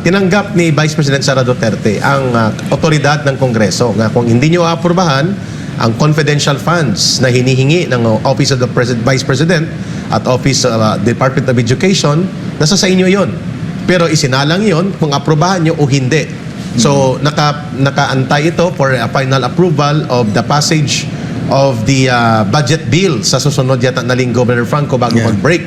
tinanggap ni Vice President Sara Duterte ang otoridad ng Kongreso nga kung hindi nyo aaprubahan ang confidential funds na hinihingi ng Office of the Vice President at Office Department of Education, nasa sa inyo yon. Pero isinalang yon kung aprobahan nyo o hindi. So nakaantay ito for a final approval of the passage of the budget bill sa susunod yata na linggo, Brother Franco, bago mag-break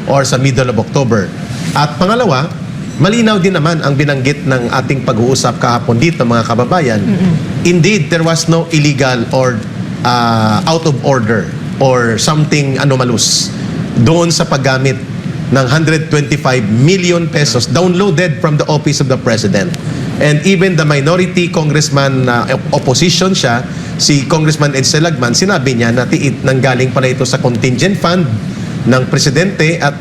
or sa middle of October. At pangalawa, malinaw din naman ang binanggit ng ating pag-uusap kahapon dito, mga kababayan. Indeed, there was no illegal or out of order or something anomalous doon sa paggamit ng 125 million pesos downloaded from the Office of the President. And even the minority congressman opposition siya, si Congressman Ed Selagman, sinabi niya na nanggaling pala ito sa contingent fund ng Presidente at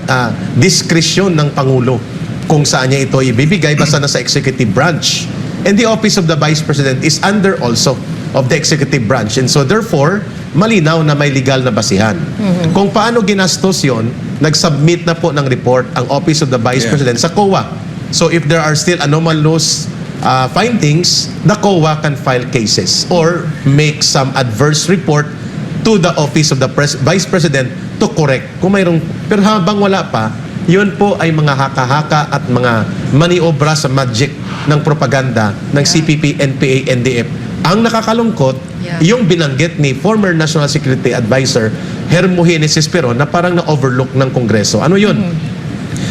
diskresyon ng Pangulo kung saan niya ito ibibigay basta na sa executive branch. And the Office of the Vice President is under also of the executive branch. And so therefore, malinaw na may legal na basihan. Kung paano ginastos yon, nag-submit na po ng report ang Office of the Vice President sa COA. So if there are still anomalous findings, the COA can file cases or make some adverse report to the Office of the Vice President to correct. Kung mayroong, pero habang wala pa, yun po ay mga haka-haka at mga maniobra sa magic ng propaganda ng CPP, NPA, NDF. Ang nakakalungkot, yung binanggit ni former National Security Advisor Hermogenes Esperon na parang na-overlook ng Kongreso. Ano yun?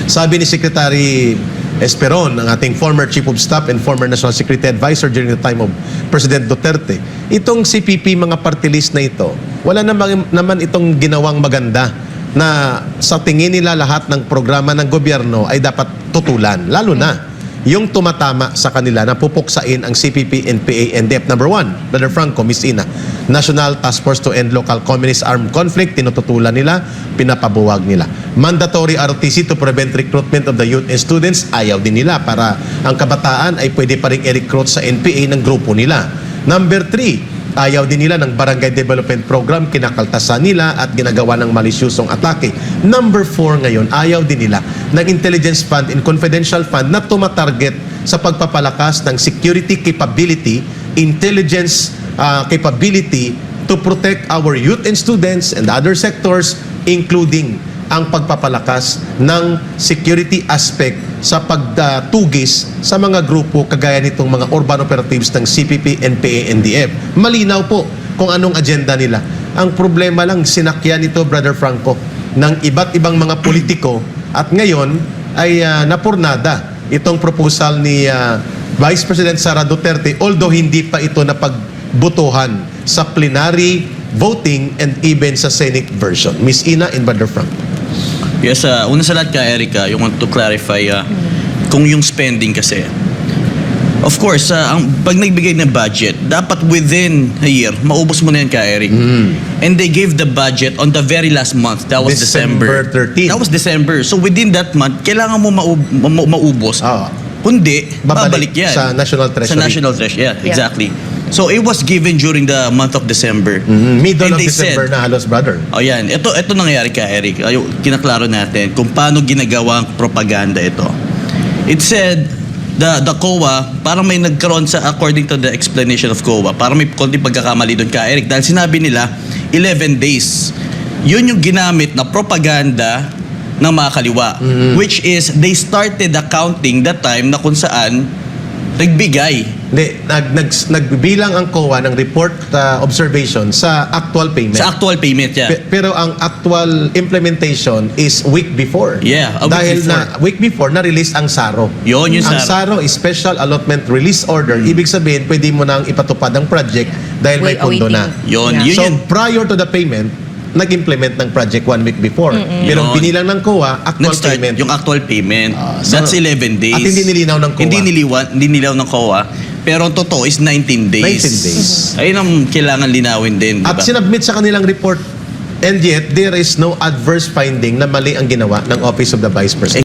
Sabi ni Secretary Esperon, ang ating former Chief of Staff and former National Security Advisor during the time of President Duterte, itong CPP, mga party list na ito, wala naman itong ginawang maganda na sa tingin nila lahat ng programa ng gobyerno ay dapat tutulan. Lalo na yung tumatama sa kanila na pupuksain ang CPP, NPA, NDF. Number one, Brother Franco, Miss Ina, National Task Force to End Local Communist Armed Conflict, tinututulan nila, pinapabuwag nila. Mandatory ROTC to prevent recruitment of the youth and students, ayaw din nila para ang kabataan ay pwede pa rin i-recruit sa NPA ng grupo nila. Number 3, ayaw din nila ng Barangay Development Program, kinakaltasan nila at ginagawa ng malisyusong atake. Number 4 ngayon, ayaw din nila ng Intelligence Fund and Confidential Fund na tumatarget sa pagpapalakas ng security capability, intelligence capability to protect our youth and students and other sectors, including ang pagpapalakas ng security aspect sa pagtugis sa mga grupo kagaya nitong mga urban operatives ng CPP, NPA, NDF. Malinaw po kung anong agenda nila. Ang problema lang, sinakyan ito, Brother Franco, ng iba't ibang mga politiko at ngayon ay napurnada itong proposal ni Vice President Sara Duterte, although hindi pa ito napagbutuhan sa plenary voting and even sa Senate version. Miss Ina and Brother Franco. Yes, una sa lahat ka, Erica, yung want to clarify kung yung spending kasi. Of course, pag nagbigay ng budget, dapat within a year, maubos mo na yan ka, Eric. And they gave the budget on the very last month. That was December 13. That was December. So within that month, kailangan mo maubos. Kundi, babalik yan. Sa National Treasury. Sa National Treasury, yeah, exactly. So it was given during the month of December. Middle of December na halos, brother. Oh yan, ito nangyari ka, Eric. Kinaklaro natin kung paano ginagawang propaganda ito. It said the COA, parang may nagkaroon sa, according to the explanation of COA, parang may konting pagkakamali doon ka, Eric, dahil sinabi nila 11 days. Yun yung ginamit na propaganda ng mga kaliwa, which is they started accounting that time na kung saan nagbigay. Nagbilang ang COA ng report observation sa actual payment. Sa actual payment, yeah. Pero ang actual implementation is week before. Yeah, a week dahil before. week before na-release ang SARO. Yun yung ang SARO is Special Allotment Release Order. Ibig sabihin, pwede mo nang ipatupad ang project dahil may pondo na. So, prior to the payment, nag-implement ng project 1 week before. Pero binilang ng COA, actual payment. Yung actual payment. That's 11 days. At hindi nilinaw ng COA. Hindi nililaw ng COA. Pero ang totoo is 19 days. 19 days. Ayun ang kailangan linawin din. At sinubmit sa kanilang report, and yet, there is no adverse finding na mali ang ginawa ng Office of the Vice President.